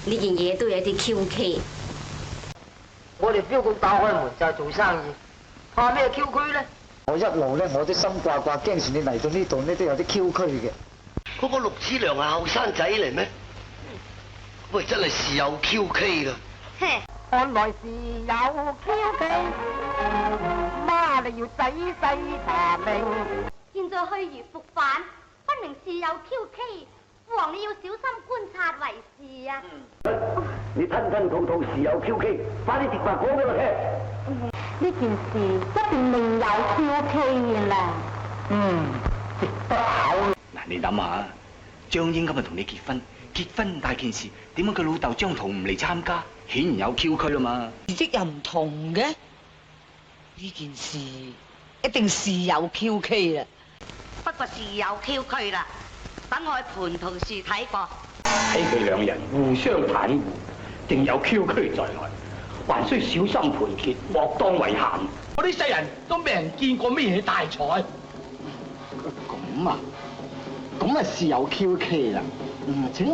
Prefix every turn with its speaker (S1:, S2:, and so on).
S1: 呢件嘢都有啲 QK。
S2: 我哋標局打開門就係做生意，怕咩 QK 咧？
S3: 我一路咧，我都心掛掛，驚住你嚟到呢度咧都有啲 QK 嘅。
S4: 嗰個陸子良係後生仔嚟咩？喂，真係是有 QK 噶。
S2: 看來是有 QK， 媽你要仔細查明。
S5: 現在去如復返，分明是有 QK， 父王你要小心觀察為是啊！
S4: 你吞吞吐吐是有 QK， 快啲直白講俾我聽。
S5: 呢件事一定另有 QK 啦。
S2: 食不巧。
S6: 嗱，你諗下，張英今日同你結婚咁大件事，點解佢老豆張彤唔嚟參加？顯然有 QK 啦嘛。
S7: 字跡又唔同嘅，呢件事一定是有 QK 啦。
S8: 不過是有 QK 啦，等我去盤同事睇過。
S9: 睇佢兩人互相袒護，定有 QK 在內，還需小心盤結，莫當為閒。我啲世人都未人見過咩嘢大彩。
S3: 咁啊，咁啊是有 QK 啦。請問